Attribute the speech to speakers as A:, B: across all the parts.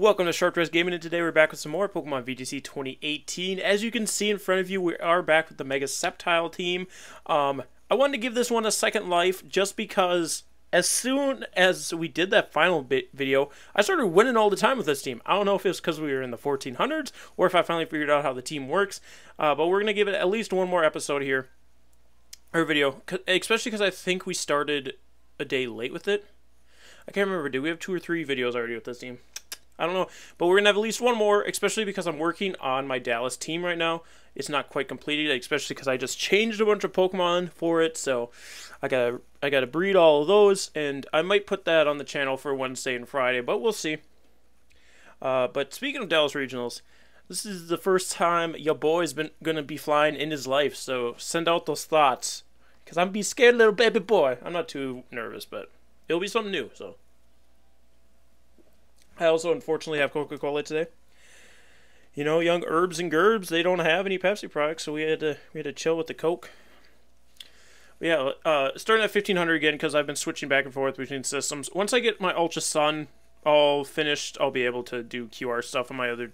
A: Welcome to Sharp Dress Gaming, and today we're back with some more Pokemon VGC 2018. As you can see in front of you, we are back with the Mega Sceptile team. I wanted to give this one a second life just because as soon as we did that final video, I started winning all the time with this team. I don't know if it's because we were in the 1400s or if I finally figured out how the team works, but we're going to give it at least one more episode here, or video, especially because I think we started a day late with it. I can't remember, did we have 2 or 3 videos already with this team? I don't know, but we're going to have at least one more, especially because I'm working on my Dallas team right now. It's not quite completed, especially because I just changed a bunch of Pokemon for it, so I gotta breed all of those, and I might put that on the channel for Wednesday and Friday, but we'll see. But speaking of Dallas Regionals, this is the first time your boy's going to be flying in his life, so send out those thoughts, because I'm be scared little baby boy. I'm not too nervous, but it'll be something new, so. I also, unfortunately, have Coca-Cola today. You know, young herbs and gerbs, they don't have any Pepsi products, so we had to chill with the Coke. But yeah, starting at 1500 again, because I've been switching back and forth between systems. Once I get my Ultra Sun all finished, I'll be able to do QR stuff on my other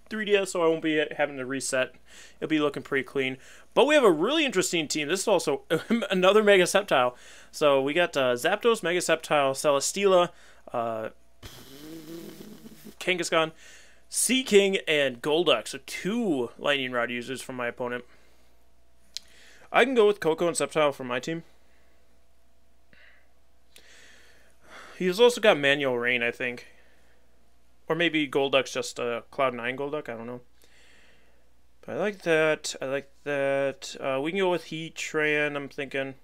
A: 3DS, so I won't be having to reset. It'll be looking pretty clean. But we have a really interesting team. This is also another Mega Sceptile. So we got Zapdos, Mega Sceptile, Celesteela, Kangaskhan, Seaking, and Golduck. So 2 Lightning Rod users from my opponent. I can go with Coco and Sceptile for my team. He's also got Manual Rain, I think. Or maybe Golduck's just Cloud9 Golduck, I don't know. But I like that. I like that. We can go with Heatran, I'm thinking.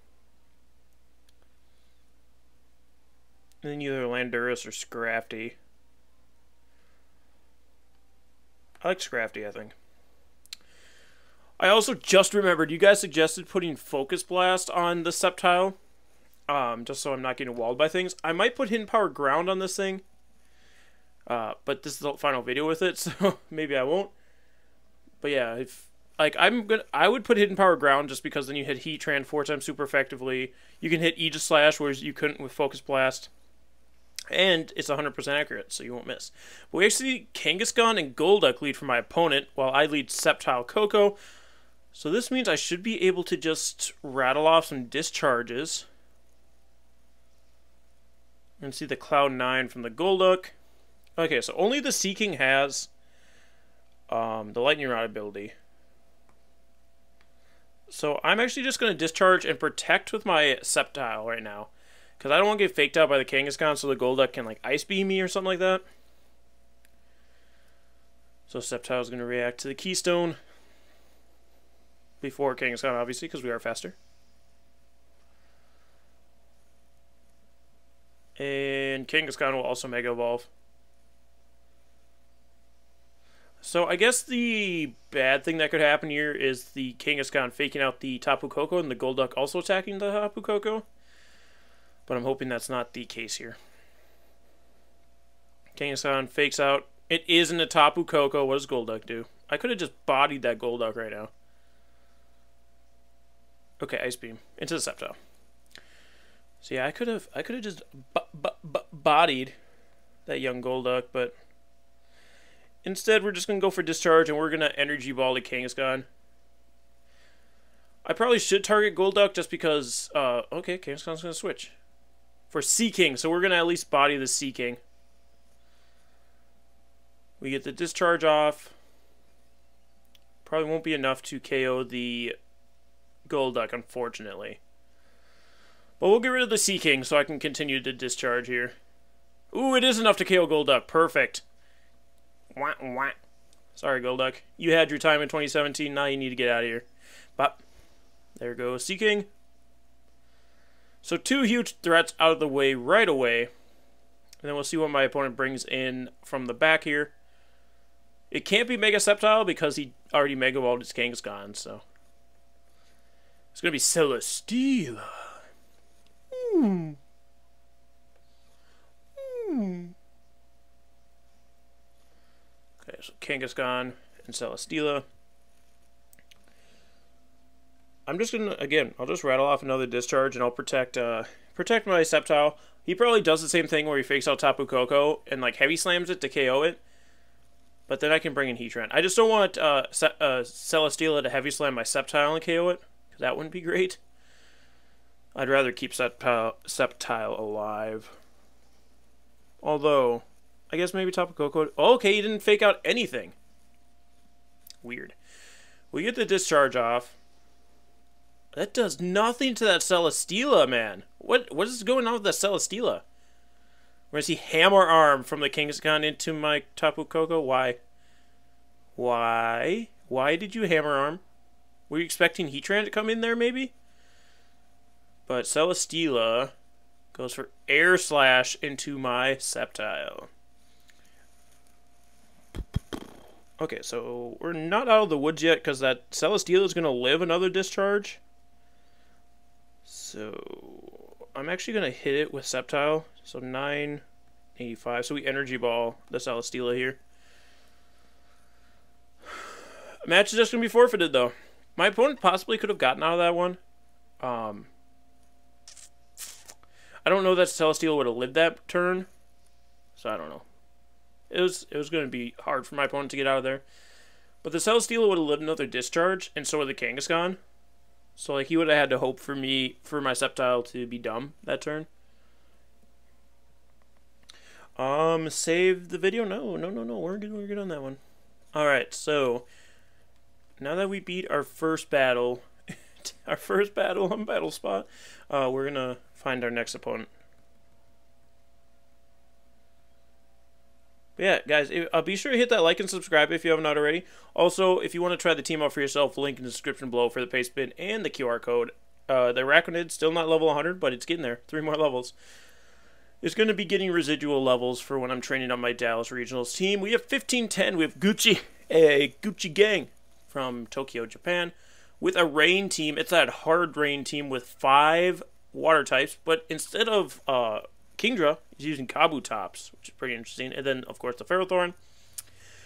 A: And then either Landorus or Scrafty. I like Scrafty, I think. I also just remembered, you guys suggested putting Focus Blast on the Sceptile. Just so I'm not getting walled by things. I might put Hidden Power Ground on this thing. But this is the final video with it, so maybe I won't. But yeah, if like I would put Hidden Power Ground just because then you hit Heatran 4 times super effectively. You can hit Aegis Slash, whereas you couldn't with Focus Blast. And it's 100% accurate, so you won't miss. But we actually see Kangaskhan and Golduck lead for my opponent, while I lead Sceptile Coco. So this means I should be able to just rattle off some discharges. And see the Cloud9 from the Golduck. Okay, so only the Seaking has the Lightning Rod ability. So I'm actually just going to discharge and protect with my Sceptile right now. Because I don't want to get faked out by the Kangaskhan so the Golduck can like Ice Beam me or something like that. So Sceptile is going to react to the Keystone. Before Kangaskhan, obviously, because we are faster. And Kangaskhan will also Mega Evolve. So I guess the bad thing that could happen here is the Kangaskhan faking out the Tapu Koko and the Golduck also attacking the Tapu Koko. But I'm hoping that's not the case here. Kangaskhan fakes out. It isn't a Tapu Koko. What does Golduck do? I could have just bodied that Golduck right now. Okay, Ice Beam into the Sceptile. So yeah, I could have just bodied that young Golduck, but instead we're just gonna go for discharge and we're gonna Energy Ball to Kangaskhan. I probably should target Golduck just because. Okay, Kangaskhan's gonna switch for Seaking, so we're gonna at least body the Seaking. We get the discharge off. Probably won't be enough to KO the Golduck, unfortunately. But we'll get rid of the Seaking so I can continue to discharge here. Ooh, it is enough to KO Golduck. Perfect. Wah, wah. Sorry, Golduck. You had your time in 2017. Now you need to get out of here. But there goes Seaking. So 2 huge threats out of the way right away. And then we'll see what my opponent brings in from the back here. It can't be Mega Sceptile because he already Mega Evolved his Kangaskhan, so. It's going to be Celesteela. Okay, so Kangaskhan and Celesteela. I'm just gonna, again, I'll just rattle off another discharge and I'll protect my Sceptile. He probably does the same thing where he fakes out Tapu Koko and like heavy slams it to KO it. But then I can bring in Heatran. I just don't want Celesteela to heavy slam my Sceptile and KO it, because that wouldn't be great. I'd rather keep Sceptile alive. Although, I guess maybe Tapu Koko... Oh, okay, he didn't fake out anything. Weird. We get the discharge off. That does nothing to that Celesteela, man. What is going on with that Celesteela? Where's he hammer arm from the Kangaskhan into my Tapu Koko? Why? Why? Why did you hammer arm? Were you expecting Heatran to come in there, maybe? But Celesteela goes for Air Slash into my Sceptile. Okay, so we're not out of the woods yet because that Celesteela is going to live another discharge. So I'm actually going to hit it with Sceptile. So 985. So we Energy Ball the Celesteela here. Match is just going to be forfeited, though. My opponent possibly could have gotten out of that one. I don't know that Celesteela would have lived that turn. So I don't know. It was going to be hard for my opponent to get out of there. But the Celesteela would have lived another discharge, and so would the Kangaskhan. So like he would have had to hope for my Sceptile to be dumb that turn. Save the video? No. We're good on that one. Alright, so now that we beat our first battle, on Battle Spot, we're gonna find our next opponent. But yeah, guys, be sure to hit that like and subscribe if you haven't already. Also, if you want to try the team out for yourself, link in the description below for the Pastebin and the QR code. The Arachnid, still not level 100, but it's getting there. 3 more levels. It's going to be getting residual levels for when I'm training on my Dallas Regionals team. We have 1510. We have Gucci, a Gucci gang from Tokyo, Japan, with a rain team. It's that hard rain team with 5 water types, but instead of Kingdra, he's using Kabutops, which is pretty interesting. And then, of course, the Ferrothorn.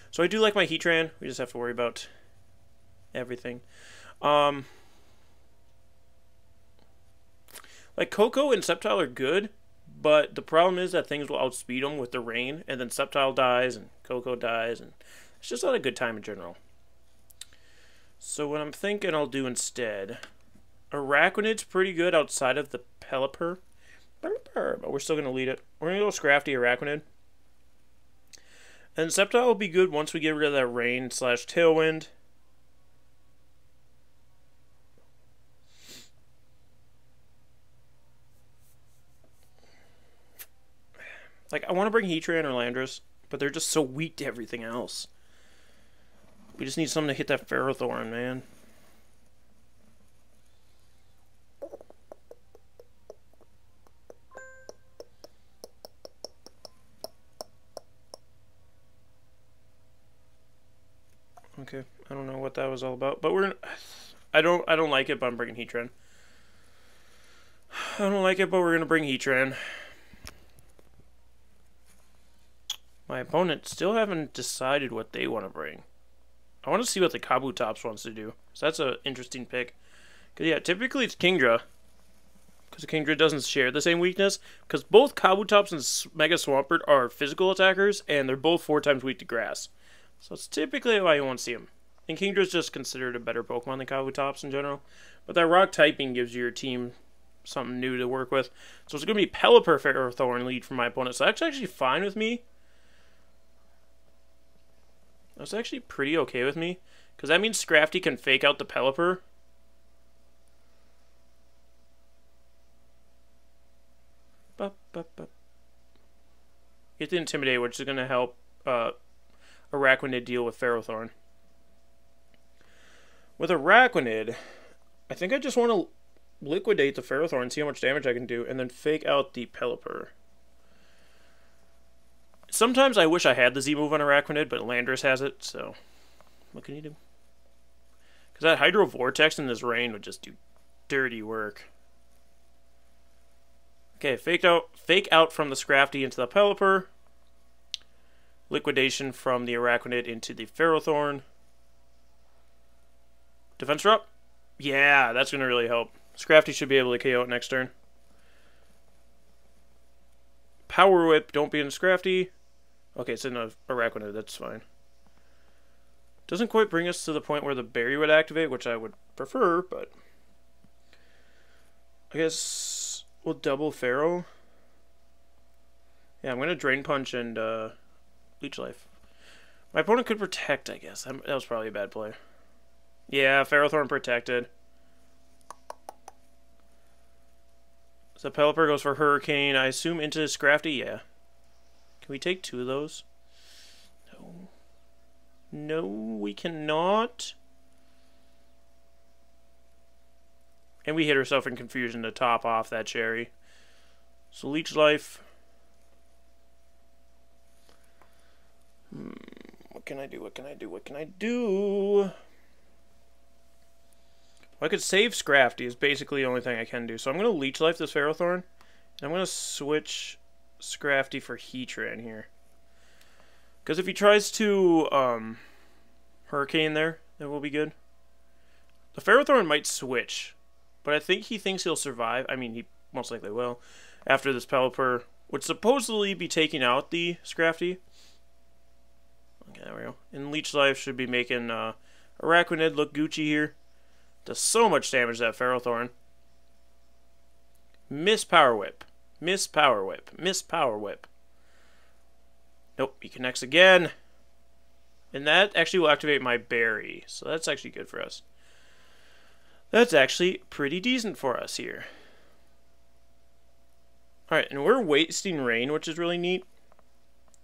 A: So I do like my Heatran. We just have to worry about everything. Like, Koko and Sceptile are good, but the problem is that things will outspeed them with the rain, and then Sceptile dies, and Koko dies, and it's just not a good time in general. So what I'm thinking I'll do instead, Arachnid's pretty good outside of the Pelipper, but we're still going to lead it. We're going to go Scrafty Arachnid. And Sceptile will be good once we get rid of that rain / tailwind. Like, I want to bring Heatran or Landorus, but they're just so weak to everything else. We just need something to hit that Ferrothorn, man. Okay, I don't know what that was all about, but I don't like it, but I'm bringing Heatran. I don't like it, but we're gonna bring Heatran. My opponent still haven't decided what they want to bring. I want to see what the Kabutops wants to do. So that's an interesting pick. Because yeah, typically it's Kingdra. Because Kingdra doesn't share the same weakness. Because both Kabutops and Mega Swampert are physical attackers, and they're both 4 times weak to grass. So it's typically why you won't see them. And Kingdra's just considered a better Pokemon than Kabutops in general. But that rock typing gives your team something new to work with. So it's going to be Pelipper Ferrothorn lead from my opponent. So that's actually fine with me. That's actually pretty okay with me. Because that means Scrafty can fake out the Pelipper. Get the Intimidate, which is going to help Arachnid deal with Ferrothorn. With Arachnid, I think I just want to liquidate the Ferrothorn and see how much damage I can do, and then fake out the Pelipper. Sometimes I wish I had the Z move on Arachnid, but Landorus has it, so what can you do? Because that Hydro Vortex in this rain would just do dirty work. Okay, fake out from the Scrafty into the Pelipper. Liquidation from the Arachnid into the Ferrothorn. Defense drop? Yeah, that's going to really help. Scrafty should be able to KO it next turn. Power Whip, don't be in Scrafty. Okay, it's in a Araquanid, that's fine. Doesn't quite bring us to the point where the berry would activate, which I would prefer, but I guess we'll double Pharaoh. Yeah, I'm going to Drain Punch and Leech Life. My opponent could protect, I guess. That was probably a bad play. Yeah, Ferrothorn protected. So Pelipper goes for Hurricane. I assume into Scrafty? Yeah. Can we take 2 of those? No. No, we cannot. And we hit ourselves in confusion to top off that cherry. So Leech Life. What can I do? What can I do? What can I do? Well, I could save Scrafty is basically the only thing I can do. So I'm going to Leech Life this Ferrothorn. And I'm going to switch Scrafty for Heatran here. Because if he tries to Hurricane there, that will be good. The Ferrothorn might switch. But I think he thinks he'll survive. I mean, he most likely will. After this Pelipper would supposedly be taking out the Scrafty. Okay, there we go. And Leech Life should be making Araquanid look Gucci here. Does so much damage to that Ferrothorn. Miss Power Whip. Miss Power Whip. Miss Power Whip. Nope, he connects again. And that actually will activate my berry. So that's actually good for us. That's actually pretty decent for us here. Alright, and we're wasting rain, which is really neat.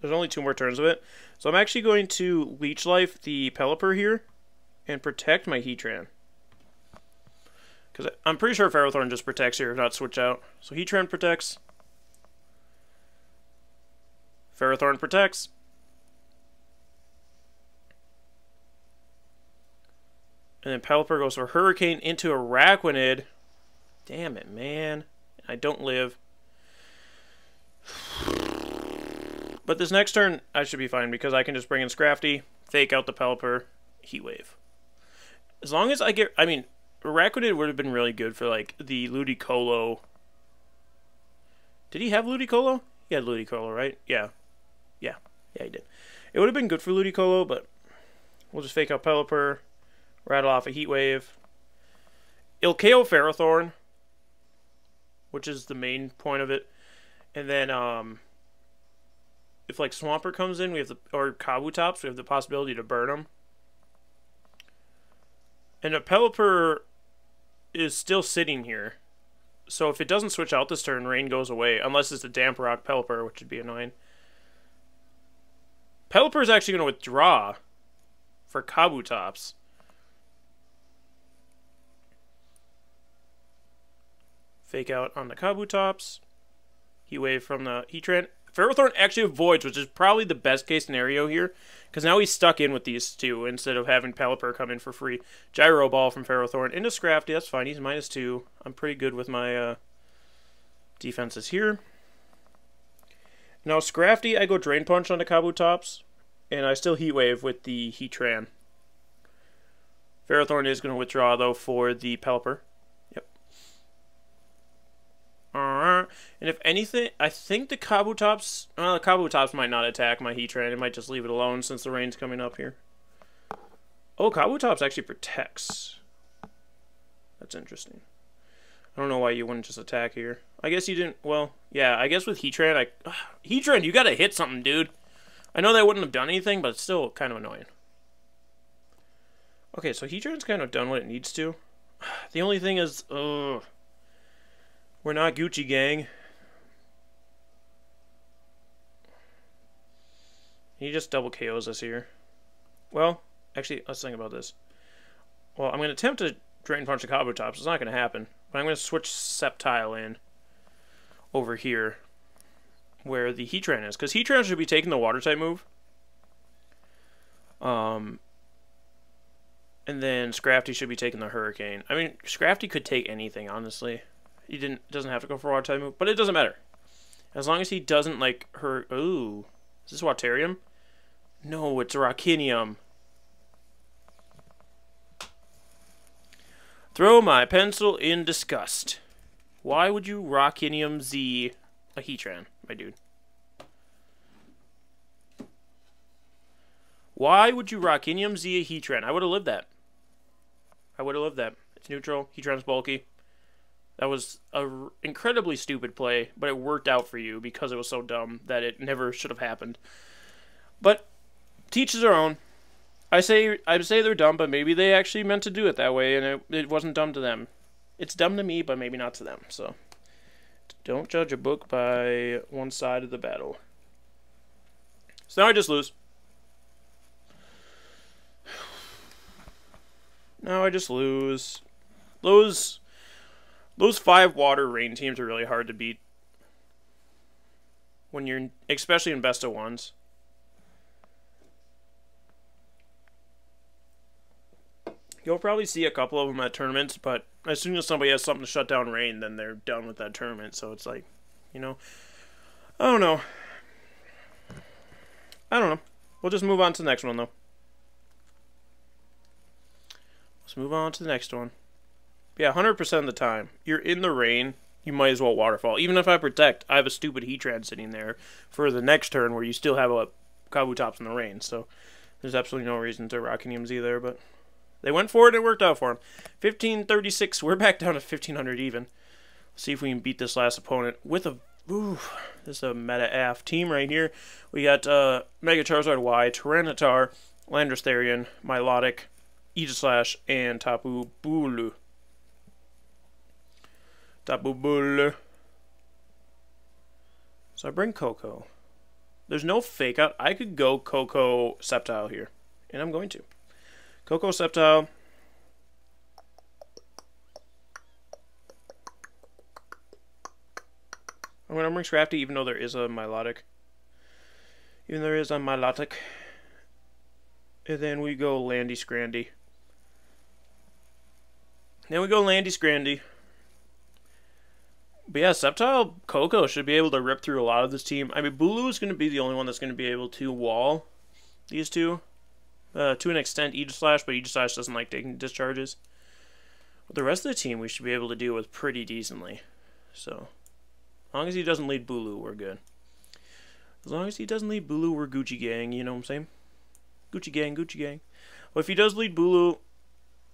A: There's only 2 more turns of it. So I'm actually going to Leech Life the Pelipper here and protect my Heatran. Because I'm pretty sure Ferrothorn just protects here, if not switch out. So Heatran protects. Ferrothorn protects. And then Pelipper goes for Hurricane into Araquanid. Damn it, man. I don't live. But this next turn, I should be fine because I can just bring in Scrafty, fake out the Pelipper, Heat Wave. As long as I get... I mean, Araquanid would have been really good for, like, the Ludicolo. Did he have Ludicolo? He had Ludicolo, right? Yeah. Yeah, he did. It would have been good for Ludicolo, but we'll just fake out Pelipper, rattle off a Heat Wave. It'll KO Ferrothorn, which is the main point of it. And then, if like Swampert comes in, we have the or Kabutops, we have the possibility to burn them. And a Pelipper is still sitting here, so if it doesn't switch out this turn, rain goes away unless it's a Damp Rock Pelipper, which would be annoying. Pelipper is actually going to withdraw for Kabutops. Fake out on the Kabutops. Heat Wave from the Heatran. Ferrothorn actually avoids, which is probably the best case scenario here, because now he's stuck in with these 2 instead of having Pelipper come in for free. Gyro Ball from Ferrothorn into Scrafty. That's fine. He's -2. I'm pretty good with my defenses here. Now Scrafty, I go Drain Punch on the Kabutops, and I still Heat Wave with the Heatran. Ferrothorn is going to withdraw, though, for the Pelipper. Yep. And if anything, I think the Kabutops might not attack my Heatran. It might just leave it alone since the rain's coming up here. Oh, Kabutops actually protects. That's interesting. I don't know why you wouldn't just attack here. I guess you didn't, well, yeah, I guess with Heatran, Heatran, you gotta hit something, dude. I know that wouldn't have done anything, but it's still kind of annoying. Okay, so Heatran's kind of done what it needs to. The only thing is, we're not Gucci gang. He just double KOs us here. Well, actually, let's think about this. Well, I'm going to attempt to Drain Punch the Kabutops. It's not going to happen. But I'm going to switch Sceptile in over here where the Heatran is. Because Heatran should be taking the Water-type move. And then Scrafty should be taking the Hurricane. I mean, Scrafty could take anything, honestly. He doesn't have to go for a Water-type move. But it doesn't matter. As long as he doesn't, like, Ooh. Is this Waterium? No, it's Rockinium. Throw my pencil in disgust. Why would you Rockinium Z a Heatran, my dude? Why would you rock Inium Zia Heatran? I would have lived that. I would have lived that. It's neutral. Heatran's bulky. That was an incredibly stupid play, but it worked out for you because it was so dumb that it never should have happened. But teach their own. I say they're dumb, but maybe they actually meant to do it that way, and it wasn't dumb to them. It's dumb to me, but maybe not to them. So don't judge a book by one side of the battle. So now I just lose. Now I just lose. Those 5 water rain teams are really hard to beat when you're, especially in best of ones. You'll probably see a couple of them at tournaments, but as soon as somebody has something to shut down rain, then they're done with that tournament. So it's like, you know, I don't know. We'll just move on to the next one, though. Let's move on to the next one. Yeah, 100% of the time, you're in the rain, you might as well waterfall. Even if I protect, I have a stupid Heatran sitting there for the next turn where you still have a Kabutops in the rain. So there's absolutely no reason to rock Inium Z there, but they went for it and it worked out for them. 1536, we're back down to 1500 even. Let's see if we can beat this last opponent with a... Ooh, this is a meta AF team right here. We got Mega Charizard Y, Tyranitar, Landorus Therian, Milotic, Aegislash, and Tapu Bulu. Tapu Bulu. So I bring Coco. There's no fake out. I could go Coco Sceptile here, and I'm going to. Coco Sceptile. I'm going to bring Scrafty, even though there is a Milotic. Even though there is a Milotic. And then we go Landy Scrandy. Then we go Landy Scrandy. But yeah, Sceptile Coco should be able to rip through a lot of this team. I mean, Bulu is going to be the only one that's going to be able to wall these two. To an extent, Aegislash, but Aegislash doesn't like taking discharges. But the rest of the team we should be able to deal with pretty decently. So, as long as he doesn't lead Bulu, we're good. As long as he doesn't lead Bulu, we're Gucci gang, you know what I'm saying? Gucci gang, Gucci gang. Well, if he does lead Bulu,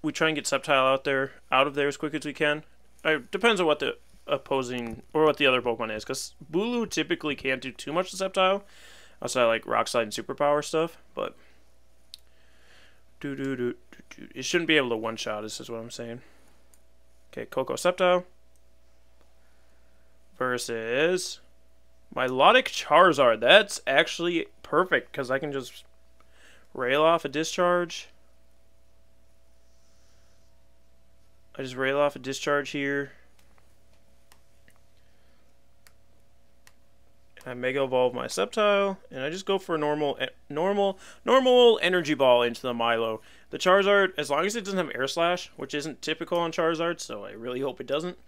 A: we try and get Sceptile out of there as quick as we can. It depends on what the opposing, or what the other Pokemon is, because Bulu typically can't do too much to Sceptile, outside like Rock Slide and Superpower stuff, but it shouldn't be able to one-shot, this is what I'm saying. Okay, Coco Sceptile versus Milotic Charizard. That's actually perfect, because I can just rail off a discharge. I just rail off a discharge here. I Mega Evolve my Sceptile, and I just go for a normal Energy Ball into the Milo. The Charizard, as long as it doesn't have Air Slash, which isn't typical on Charizard, so I really hope it doesn't,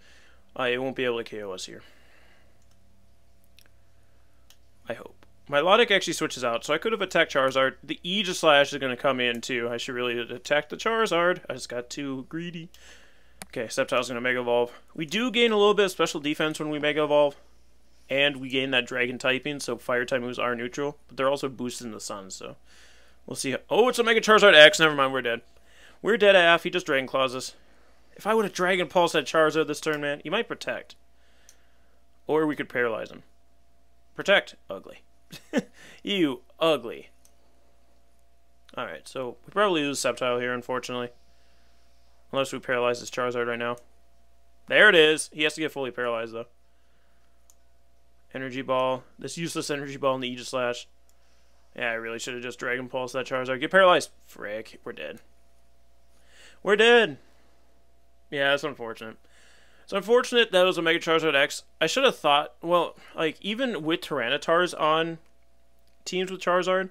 A: it won't be able to KO us here. I hope. Milotic actually switches out, so I could have attacked Charizard. The Aegislash is going to come in, too. I should really attack the Charizard. I just got too greedy. Okay, Sceptile's going to Mega Evolve. We do gain a little bit of special defense when we Mega Evolve. And we gain that Dragon typing, so Fire type moves are neutral. But they're also boosted in the Sun, so we'll see. Oh, it's a Mega Charizard X. Never mind, we're dead. We're dead AF. He just Dragon Claws us. If I would have Dragon Pulse that Charizard this turn, man, he might protect. Or we could paralyze him. Protect. Ugly. You ugly. Alright, so we probably lose Sceptile here, unfortunately. Unless we paralyze this Charizard right now. There it is. He has to get fully paralyzed, though. Energy Ball. This useless Energy Ball in the Aegislash. Yeah, I really should have just Dragon Pulse that Charizard. Get paralyzed. Frick. We're dead. We're dead. Yeah, that's unfortunate. It's unfortunate that it was a Mega Charizard X. I should have thought, well, like, even with Tyranitars on teams with Charizard,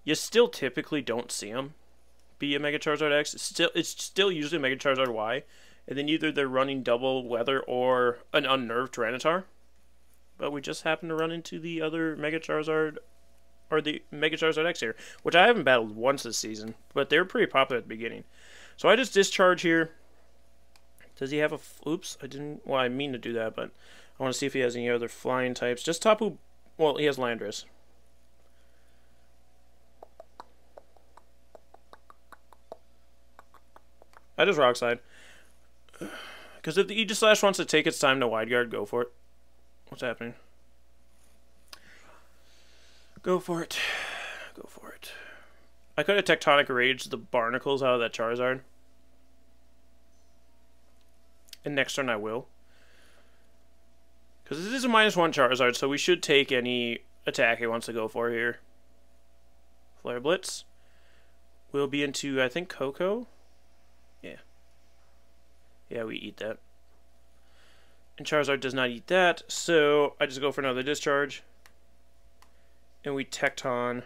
A: you still typically don't see them be a Mega Charizard X. It's still usually a Mega Charizard Y. And then either they're running double weather or an unnerved Tyranitar. But we just happen to run into the other Mega Charizard, or the Mega Charizard X here, which I haven't battled once this season, but they were pretty popular at the beginning. So I just discharge here. Does he have a... Oops, I didn't... Well, I mean to do that, but I want to see if he has any other flying types. Just Tapu... Well, he has Landorus. I just Rock Slide. Because if the Aegis Slash wants to take its time to wide guard, go for it. What's happening? Go for it. Go for it. I could have Tectonic Rage the Barnacles out of that Charizard. And next turn I will. Because this is a -1 Charizard, so we should take any attack he wants to go for here. Flare Blitz. We'll be into, I think, Coco? Yeah. Yeah, we eat that. And Charizard does not eat that, so I just go for another Discharge. And we Tecton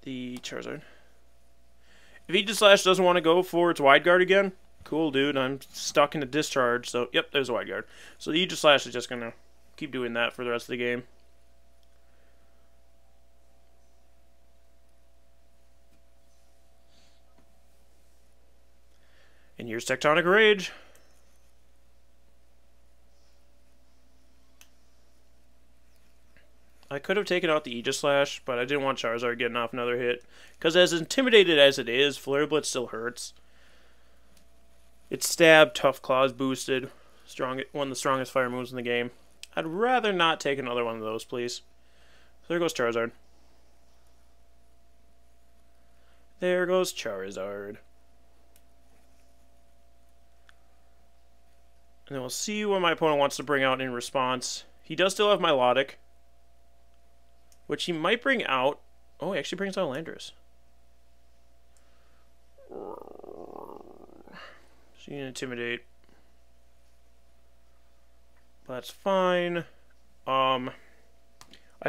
A: the Charizard. If Aegis Slash doesn't want to go for its Wide Guard again, cool, dude. I'm stuck in a Discharge, so yep, there's a Wide Guard. So the Aegis Slash is just going to keep doing that for the rest of the game. And here's Tectonic Rage. I could have taken out the Aegis Slash, but I didn't want Charizard getting off another hit. Because as intimidated as it is, Flare Blitz still hurts. It's Stab, Tough Claws boosted. One of the strongest fire moves in the game. I'd rather not take another one of those, please. So there goes Charizard. There goes Charizard. And then we'll see what my opponent wants to bring out in response. He does still have Milotic, which he might bring out. Oh, he actually brings out Landorus. So you can Intimidate. That's fine. I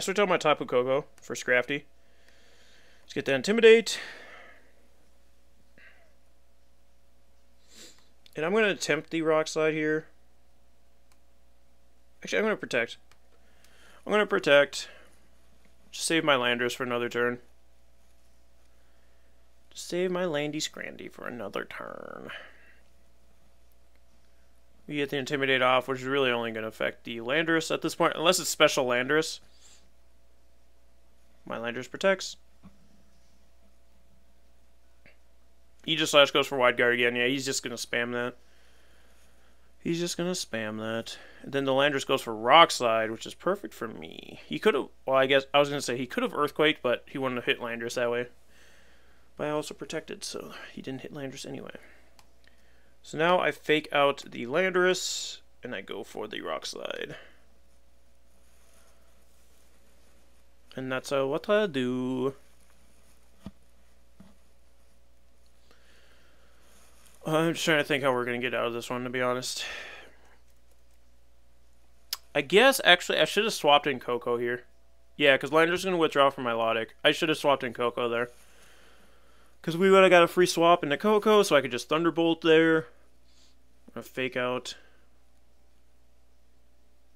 A: switched out my Tapu Koko for Scrafty. Let's get that Intimidate. And I'm going to attempt the Rock Slide here. Actually, I'm going to Protect. I'm going to Protect. Just save my Landorus for another turn. Just save my Landy Scrandy for another turn. We get the Intimidate off, which is really only going to affect the Landorus at this point, unless it's Special Landorus. My Landorus protects. Aegis Slash goes for Wide Guard again. Yeah, he's just going to spam that. He's just going to spam that. And then the Landorus goes for Rock Slide, which is perfect for me. He could have, well, I guess, I was going to say he could have Earthquake, but he wouldn't have hit Landorus that way. But I also protected, so he didn't hit Landorus anyway. So now I fake out the Landorus, and I go for the Rock Slide. And that's what I do. I'm just trying to think how we're going to get out of this one, to be honest. I guess, actually, I should have swapped in Coco here. Yeah, because Landorus is going to withdraw from Milotic. I should have swapped in Coco there. Because we would have got a free swap into Coco, so I could just Thunderbolt there. I'm going to fake out.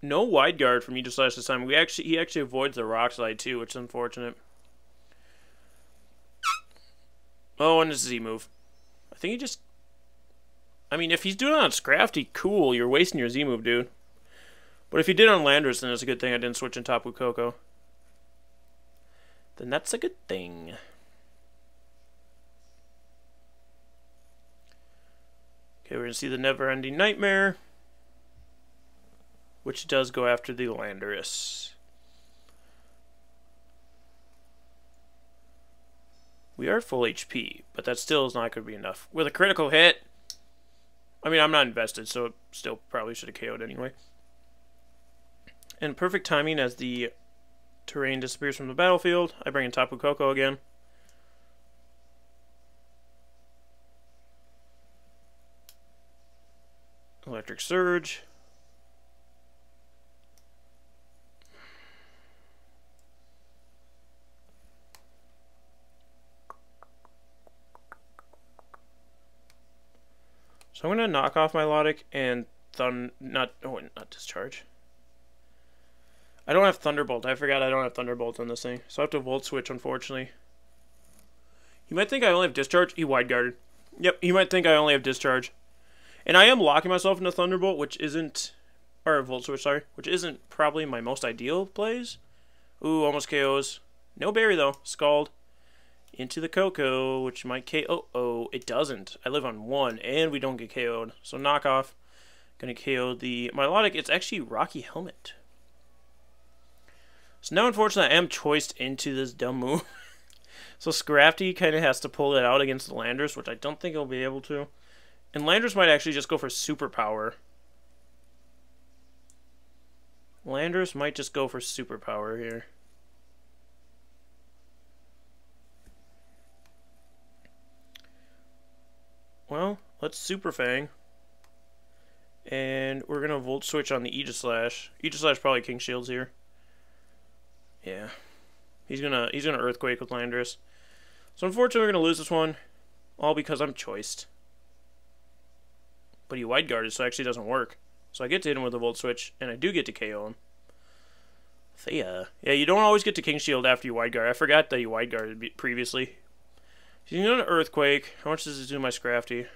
A: No Wide Guard from Aegis Slash this time. He actually avoids the Rock Slide too, which is unfortunate. Oh, and it's Z move. I think he just... I mean, if he's doing it on Scrafty, cool. You're wasting your Z move, dude. But if he did on Landorus, then it's a good thing I didn't switch in Tapu Koko. Then that's a good thing. Okay, we're going to see the Never-Ending Nightmare, which does go after the Landorus. We are full HP, but that still is not going to be enough. With a critical hit, I mean, I'm not invested, so it still probably should have KO'd anyway. And perfect timing as the terrain disappears from the battlefield. I bring in Tapu Koko again. Electric Surge. So I'm going to knock off my Milotic and not Discharge. I don't have Thunderbolt. I forgot I don't have Thunderbolt on this thing. So I have to Volt Switch, unfortunately. You might think I only have Discharge. He Wide Guarded. Yep, you might think I only have Discharge. And I am locking myself into Thunderbolt, which isn't... Or Volt Switch, sorry. Which isn't probably my most ideal plays. Ooh, almost KOs. No Berry, though. Scald. Into the Coco, which might KO. Oh, it doesn't. I live on 1, and we don't get KO'd. So knockoff. Gonna KO the Milotic. It's actually Rocky Helmet. So now, unfortunately, I am choiced into this dumb move. So Scrafty kind of has to pull it out against the Landorus, which I don't think he'll be able to. And Landorus might actually just go for Superpower. Landorus might just go for Superpower here. Well, let's Super Fang. And we're going to Volt Switch on the Aegislash. Aegislash probably King Shields here. Yeah. He's gonna Earthquake with Landorus. So unfortunately we're gonna lose this one. All because I'm choiced. But he Wide Guarded, so it actually doesn't work. So I get to hit him with a Volt Switch, and I do get to KO him. Thea. Yeah, you don't always get to King Shield after you Wide Guard. I forgot that you Wide Guarded previously. He's gonna Earthquake. How much does it do to my Scrafty?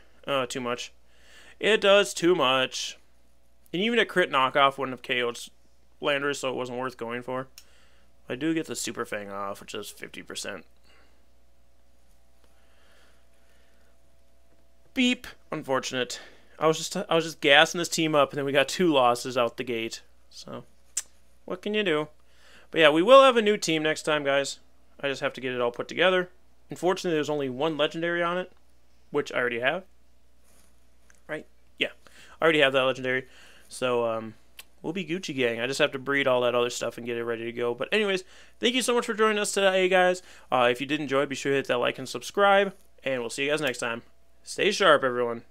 A: Too much. It does too much. And even a crit knockoff wouldn't have KO'd Landorus, so it wasn't worth going for. I do get the Super Fang off, which is 50%. Beep. Unfortunate. I was just gassing this team up, and then we got 2 losses out the gate. So, what can you do? But yeah, we will have a new team next time, guys. I just have to get it all put together. Unfortunately, there's only 1 legendary on it, which I already have. Right? Yeah, I already have that legendary. So, we'll be Gucci gang. I just have to breed all that other stuff and get it ready to go. But anyways, thank you so much for joining us today, guys. If you did enjoy, be sure to hit that like and subscribe. And we'll see you guys next time. Stay sharp, everyone.